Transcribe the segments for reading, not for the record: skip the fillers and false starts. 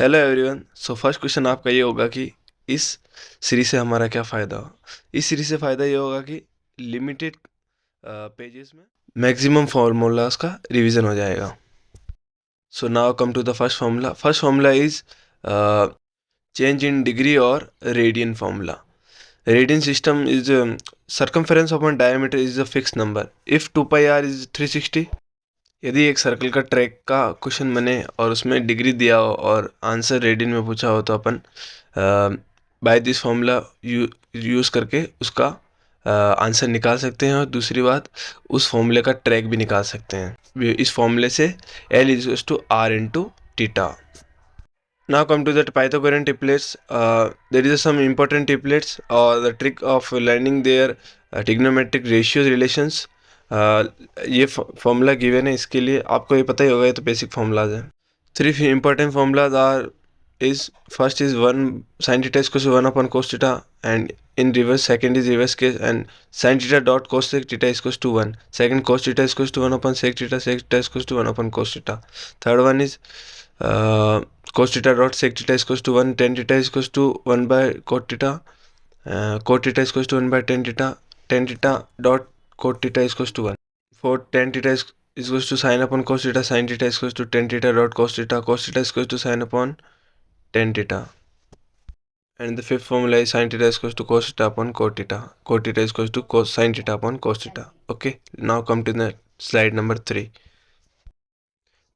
Hello everyone. So first question आपका ये होगा कि इस सीरीज से हमारा क्या फ़ायदा हो। इस सीरीज से फ़ायदा ये होगा कि लिमिटेड पेजेस में मैक्सिमम फार्मूलाज का रिवीजन हो जाएगा। So now come to the first formula. First formula is change in degree और radian formula. Radian system is circumference upon diameter is a fixed number if 2 pi r is 360। यदि एक circle का track का question बने और उसमें degree दिया हो और आंसर रेडियन में पूछा हो तो अपन बाय दिस फॉर्मूला यूज़ करके उसका आंसर निकाल सकते हैं। और दूसरी बात, उस फॉर्मूले का ट्रैक भी निकाल सकते हैं इस फॉर्मूले से। L is to R into theta. Now come to the Pythagorean triplets. There is some important triplets or the trick of learning their trigonometric ratios relations. ये फॉर्मूला गिवन है, इसके लिए आपको ये पता ही होगा, ये तो बेसिक फॉर्मूलाज हैं। Three important formulas are is first is 1 sin theta is equals to 1 upon cos theta, and in reverse second is reverse case, and sin theta dot cos sec theta is equals to 1, second cos theta is equals to 1 upon sec theta is equals to 1 upon cos theta, third one is cos theta dot sec theta is equals to 1, tan theta is equals to 1 by cot theta, cot theta is equals to 1 by tan theta dot cot theta is equals to 1, fourth tan theta is equals to sin upon cos theta, sin theta is equals to tan theta dot cos theta is equals to sin upon tan theta, and the fifth formula is sin theta is equals to cos theta upon cot theta is equals to cos sin theta upon cos theta. Okay, now come to the slide number 3.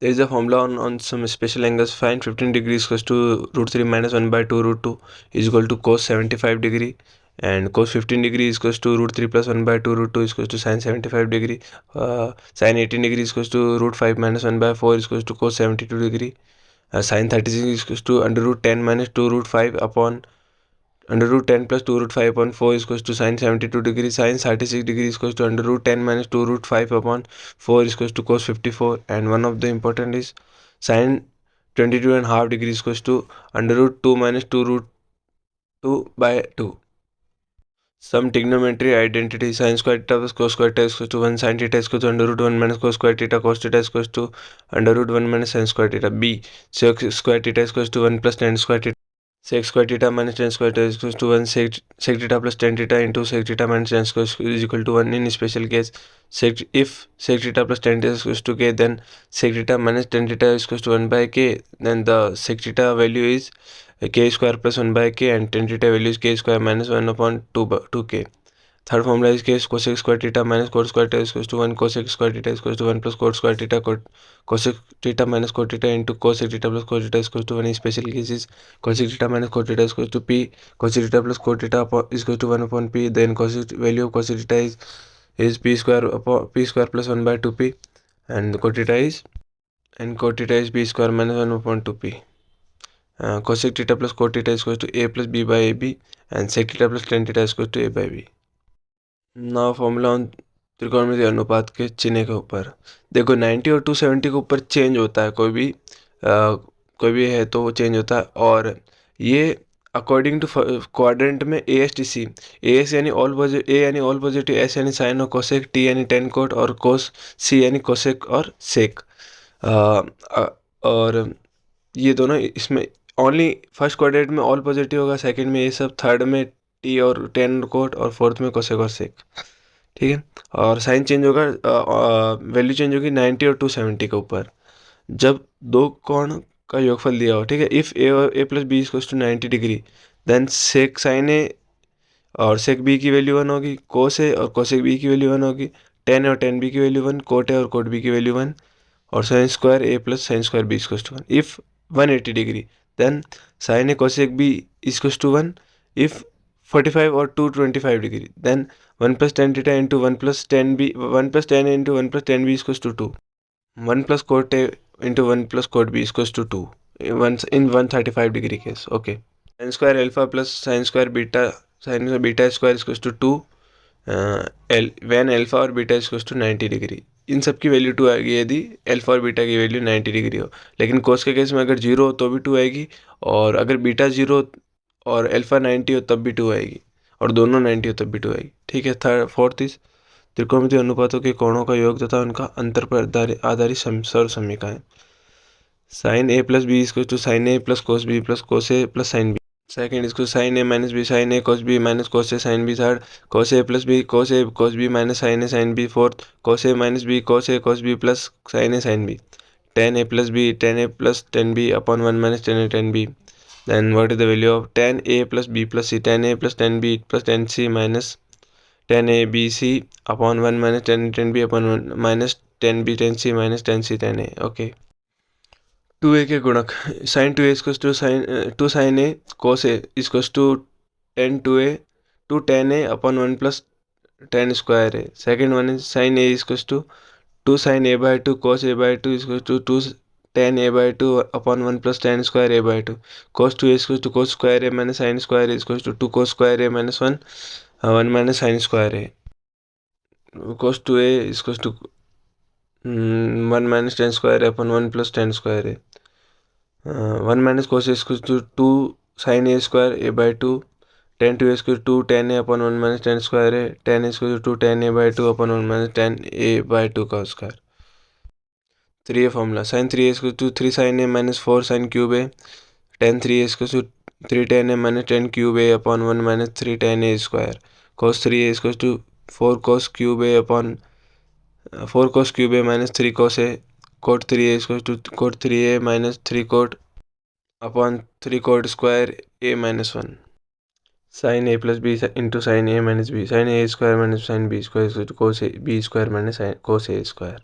There is a formula on some special angles. Find 15 degrees equals to root 3 minus 1 by 2 root 2 is equal to cos 75 degree, and cos 15 degree is equals to root 3 plus 1 by 2 root 2 is equals to sin 75 degree. Sin 18 degree is equals to root 5 minus 1 by 4 is equals to cos 72 degree. Sin 36 is equals to under root 10 minus 2 root 5 upon under root 10 plus 2 root 5 upon 4 is equals to sin 72 degree. Sin 36 degree is equals to under root 10 minus 2 root 5 upon 4 is equals to cos 54. And one of the important is sin 22 and half degree is equals to under root 2 minus 2 root 2 by 2. Some trigonometry identity: sin square theta plus cos square theta is equals to 1, sin theta is equals to under root 1 minus cos square theta is equals to under root 1 minus sin square theta. B, sec square theta is equals to 1 plus tan square theta. Sec square theta minus tan square theta is equals to 1, sec theta plus tan theta into sec theta minus tan square is equal to 1. In special case, if sec theta plus tan theta is equals to k, then sec theta minus tan theta is equals to 1 by k. Then the sec theta value is k square plus 1 by k, and tan theta value is k square minus 1 upon 2k. Third formula is k cosec square theta minus cot square theta is equals to 1, cosec square theta is equals to 1 plus cot square theta, cosec theta minus cot theta into cosec theta plus cot theta is equals to 1. In special cases, cosec theta minus cot theta is equals to p, cosec theta plus cot theta is equals to 1 upon p. Then cosec value of cosec theta is p square upon p square plus 1 by 2p, and cot theta is p square minus 1 upon 2p. Cosec theta plus cot theta is equals to a plus b by ab, and sec theta plus tan theta is equals to a by b. Now formula on त्रिकोणमितीय अनुपात के चिन्ह के ऊपर। देखो 90 और 270 के ऊपर चेंज होता है, कोई भी है तो वो चेंज होता है। और ये अकॉर्डिंग टू क्वाड्रेंट में ASTC, AS यानी ऑल पॉजिटिव, A यानी ऑल पॉजिटिव, S यानी साइन और कोसेक, T यानी टेन कोट, और कोस C यानी कोसेक और सेक। और ये दोनों इसमें ओनली फर्स्ट क्वाड्रेंट में ऑल पॉजिटिव होगा, सेकंड में ये सब, थर्ड में टी और टेन कोट, और फोर्थ में कोसेक और सेक। ठीक है, और साइन चेंज होगा, वैल्यू चेंज होगी 90 और 270 के ऊपर जब दो कोण का योगफल दिया हो। ठीक है, if A plus B equals to 90 degree, then sec sine A और सेक बी की वैल्यू 1 होगी, कोस ए और कोसेक बी की वैल्यू 1 होगी, टेन और टेन बी की वैल्यू 1, कोट ए और कोट बी की वैल्यू 1, और sine square A plus sine square B equals to 1। If 180 degree, then sine A cosec B equals to 1। If 45 और 225 degree, then 1 plus tan theta into 1 plus tan b, 1 plus tan a into 1 plus tan b is equals to 2, 1 plus cot a into 1 plus cot b is equals to 2 in 135 degree case. Okay, sin square alpha plus sin square beta square is equals to 2 when alpha और beta is equals to 90 degree. इन सब की value 2 आएगी यदि alpha और beta की value 90 degree हो। लेकिन कोस के केस में अगर 0 हो तो भी 2 आएगी, और अगर बीटा 0 और अल्फा 90 हो तब भी 2 आएगी, और दोनों 90 हो तब भी 2 आएगी। ठीक है, फोर्थ इज त्रिकोणमितीय अनुपातों के कोणों का योग तथा उनका अंतर पर आधारित सर्व समीकरण। sin a plus b is equal to sin a plus cos b plus cos a plus sin b. Second is equal to sin a minus b sin a cos b minus cos a sin b. Third, cos a plus b cos a cos b minus sin a sin b. Fourth, cos a minus b cos a cos b plus sin a sin b. Tan a plus b tan a plus tan b upon 1 minus tan a tan b. Then what is the value of tan a plus b plus c? Tan a plus tan b plus tan c minus tan a b c upon 1 minus tan a tan b upon 1 minus tan b tan c minus tan c tan a. Okay. 2a के गुणक sin 2a equals to sin a cos a equals to tan 2a to tan a upon 1 plus tan square a. Second one is sin a equals to 2 sin a by 2 cos a by 2 equals to 2 tan a by 2 upon 1 plus tan square a by 2. Cos 2a equals to cos square a minus sin square a equals to 2 cos square a minus 1 minus sin square a. Cos 2a equals to 1 minus tan square a upon 1 plus tan square a. 1 minus cos a equals to 2 sin a square a by 2. Tan 2a equals to 2 tan a upon 1 minus tan square a. Tan is equals to 2 tan a by 2 upon 1 minus tan a by 2 cos square. 3a formula. Sin 3a equals to 3 sin a minus 4 sin cube a. Tan 3a equals to 3 tan a minus tan cube a upon 1 minus 3 tan a square. Cos 3a equals to 4 cos cube a upon 4 cos cube a minus 3 cos a. Cot 3a equals to cot 3a minus 3 cot upon 3 cot square a minus 1. Sin a plus b into sin a minus b. Sin a square minus sin b square is equal to cos a b square minus cos a square.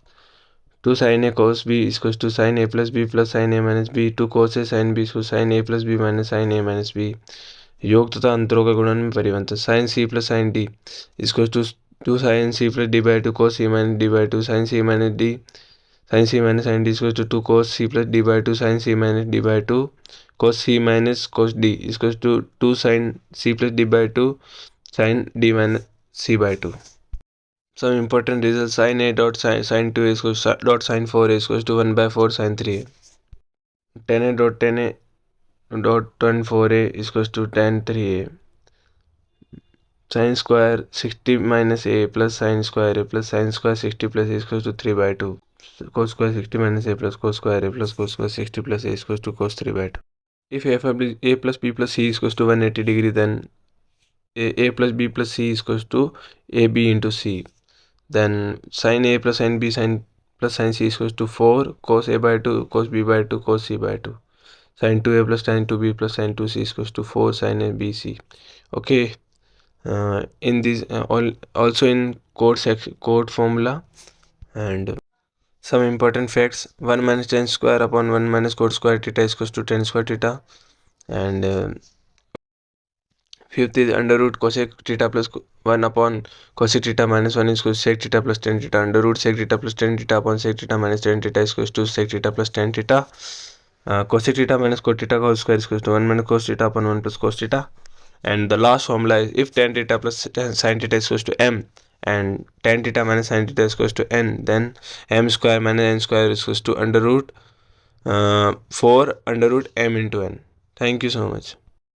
2 sin a cos b is equal to sin a plus b plus sin a minus b. 2 cos a sin b is equal to sin a plus b minus sin a minus b. योग तथा अंतरों का गुणन में परिवर्तन. Sin c plus sin d is equal to 2 sin c plus d by 2 cos c minus d by 2 sin c minus d. Sin c minus sin d is equal to 2 cos c plus d by 2 sin c minus d by 2 cos c minus cos d is equal to 2 sin c plus d by 2 sin d minus c by 2. Some important results. Sin a dot sin 2 is equal to dot sin 4 is equal to 1 by 4 sin 3a. Tan a dot tan a dot tan 4a is equal to tan 3a. Sin square 60 minus a plus sin square a plus sin square 60 plus a is equal to 3 by 2. Cos square 60 minus a plus cos square a plus cos square 60 plus a is equal to cos 3 by 2. If a plus b plus c is equal to 180 degree, then a plus b plus c is equal to ab into c. Then sin a plus sin b sin plus sin c is equal to 4 cos a by 2 cos b by 2 cos c by 2. Sin 2a plus sin 2b plus sin 2c is equal to 4 sin a b c. Okay. In this also in code formula. And some important facts. 1 minus tan square upon 1 minus cot square theta is equal to tan square theta. And fifth is under root cosec theta plus 1 upon cosec theta minus 1 is equal to sec theta plus tan theta. Under root sec theta plus tan theta upon sec theta minus tan theta is equal to sec theta plus tan theta. Cosec theta minus cot theta whole square is equal to 1 minus cos theta upon 1 plus cos theta. And the last formula is if tan theta plus sin theta is equal to m and tan theta minus sin theta is equal to n, then m square minus n square is equal to under root 4 under root m into n. Thank you so much.